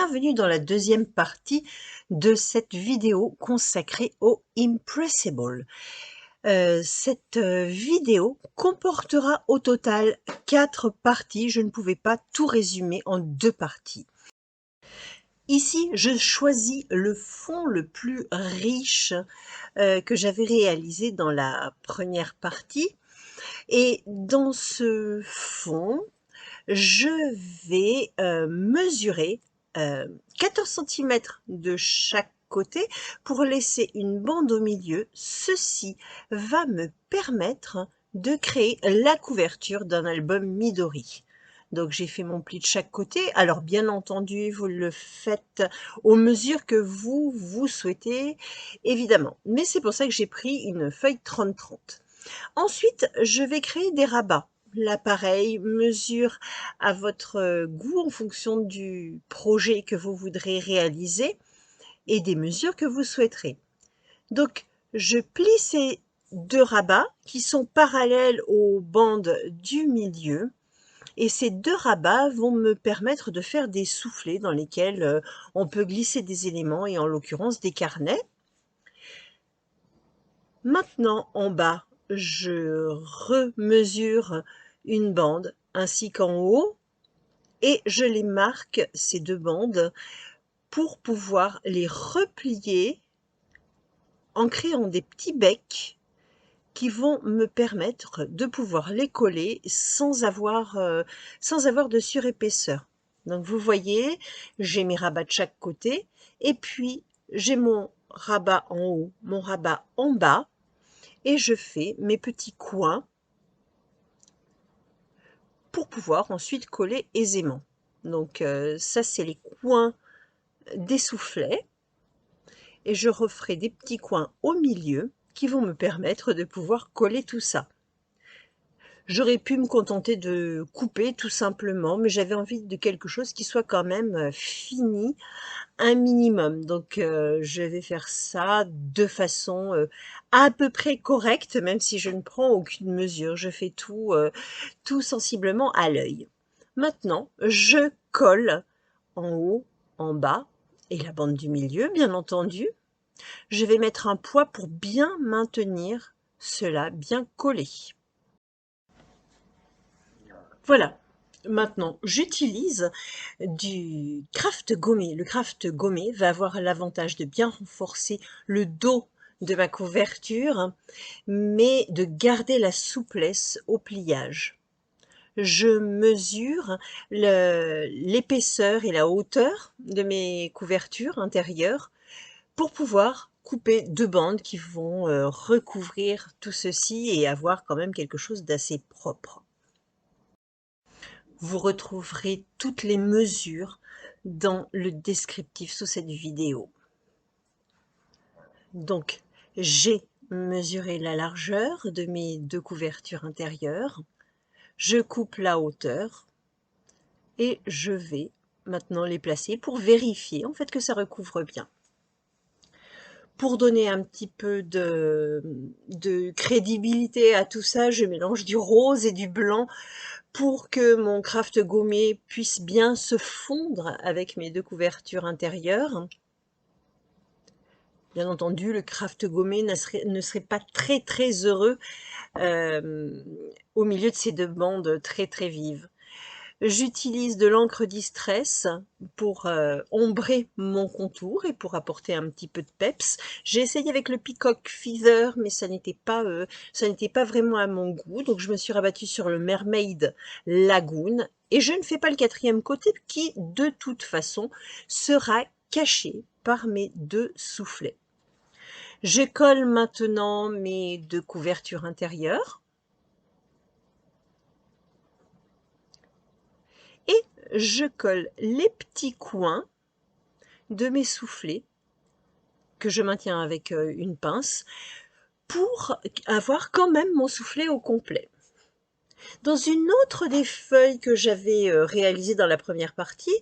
bienvenue dans la deuxième partie de cette vidéo consacrée au Impressible. Cette vidéo comportera au total 4 parties, je ne pouvais pas tout résumer en 2 parties. Ici, je choisis le fond le plus riche que j'avais réalisé dans la première partie. Et dans ce fond, je vais mesurer 14 cm de chaque côté pour laisser une bande au milieu. Ceci va me permettre de créer la couverture d'un album Midori. Donc j'ai fait mon pli de chaque côté. Alors bien entendu, vous le faites aux mesures que vous souhaitez, évidemment. Mais c'est pour ça que j'ai pris une feuille 30-30. Ensuite, je vais créer des rabats. L'appareil mesure à votre goût en fonction du projet que vous voudrez réaliser et des mesures que vous souhaiterez. Donc, je plie ces 2 rabats qui sont parallèles aux bandes du milieu et ces 2 rabats vont me permettre de faire des soufflets dans lesquels on peut glisser des éléments et en l'occurrence des carnets. Maintenant, en bas, je remesure une bande ainsi qu'en haut et je les marque, ces 2 bandes, pour pouvoir les replier en créant des petits becs qui vont me permettre de pouvoir les coller sans avoir de surépaisseur. Donc vous voyez, j'ai mes rabats de chaque côté et puis j'ai mon rabat en haut, mon rabat en bas et je fais mes petits coins pour pouvoir ensuite coller aisément. Donc ça c'est les coins des soufflets et je referai des petits coins au milieu qui vont me permettre de pouvoir coller tout ça. J'aurais pu me contenter de couper tout simplement, mais j'avais envie de quelque chose qui soit quand même fini un minimum. Donc je vais faire ça de façon à peu près correcte, même si je ne prends aucune mesure. Je fais tout sensiblement à l'œil. Maintenant, je colle en haut, en bas et la bande du milieu, bien entendu. Je vais mettre un poids pour bien maintenir cela bien collé. Voilà. Maintenant, j'utilise du craft gommé. Le craft gommé va avoir l'avantage de bien renforcer le dos de ma couverture, mais de garder la souplesse au pliage. Je mesure l'épaisseur et la hauteur de mes couvertures intérieures pour pouvoir couper 2 bandes qui vont recouvrir tout ceci et avoir quand même quelque chose d'assez propre. Vous retrouverez toutes les mesures dans le descriptif sous cette vidéo. Donc, j'ai mesuré la largeur de mes 2 couvertures intérieures. Je coupe la hauteur et je vais maintenant les placer pour vérifier en fait que ça recouvre bien. Pour donner un petit peu de crédibilité à tout ça, je mélange du rose et du blanc pour que mon craft gommé puisse bien se fondre avec mes 2 couvertures intérieures. Bien entendu, le craft gommé ne serait pas très heureux au milieu de ces 2 bandes très vives. J'utilise de l'encre Distress pour ombrer mon contour et pour apporter un petit peu de peps. J'ai essayé avec le Peacock Feather, mais ça n'était pas vraiment à mon goût. Donc je me suis rabattue sur le Mermaid Lagoon. Et je ne fais pas le 4e côté qui, de toute façon, sera caché par mes 2 soufflets. Je colle maintenant mes 2 couvertures intérieures. Et je colle les petits coins de mes soufflets que je maintiens avec une pince pour avoir quand même mon soufflet au complet. Dans une autre des feuilles que j'avais réalisées dans la première partie,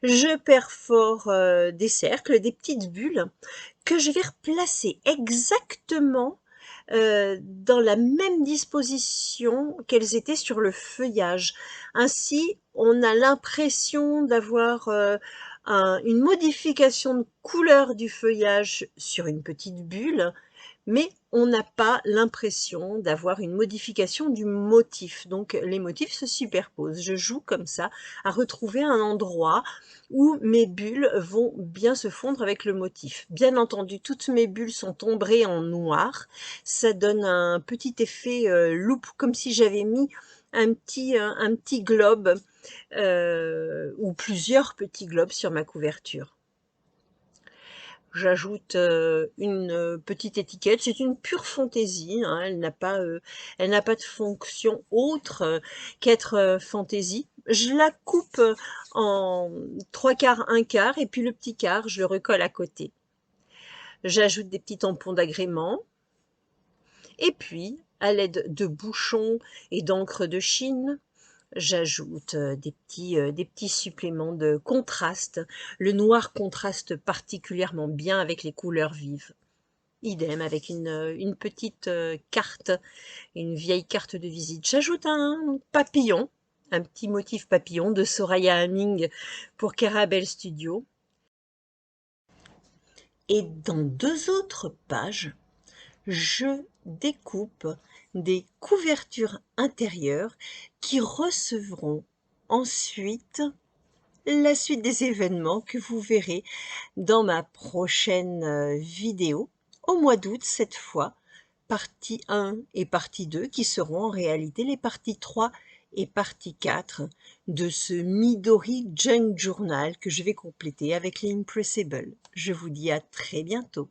je perfore des cercles, des petites bulles que je vais replacer exactement dans la même disposition qu'elles étaient sur le feuillage. Ainsi, on a l'impression d'avoir une modification de couleur du feuillage sur une petite bulle, mais on n'a pas l'impression d'avoir une modification du motif. Donc les motifs se superposent. Je joue comme ça à retrouver un endroit où mes bulles vont bien se fondre avec le motif. Bien entendu, toutes mes bulles sont ombrées en noir. Ça donne un petit effet loupe, comme si j'avais mis un petit globe ou plusieurs petits globes sur ma couverture. J'ajoute une petite étiquette, c'est une pure fantaisie, hein, elle n'a pas de fonction autre qu'être fantaisie. Je la coupe en 3/4, 1/4 et puis le petit quart, je le recolle à côté. J'ajoute des petits tampons d'agrément et puis, à l'aide de bouchons et d'encre de Chine, j'ajoute des petits suppléments de contraste. Le noir contraste particulièrement bien avec les couleurs vives. Idem avec une petite carte, une vieille carte de visite. J'ajoute un papillon, un petit motif papillon de Soraya Hamming pour Carabel Studio. Et dans 2 autres pages, je découpe des couvertures intérieures qui recevront ensuite la suite des événements que vous verrez dans ma prochaine vidéo, au mois d'août cette fois, partie 1 et partie 2, qui seront en réalité les parties 3 et partie 4 de ce Midori Junk Journal que je vais compléter avec les Impressible. Je vous dis à très bientôt.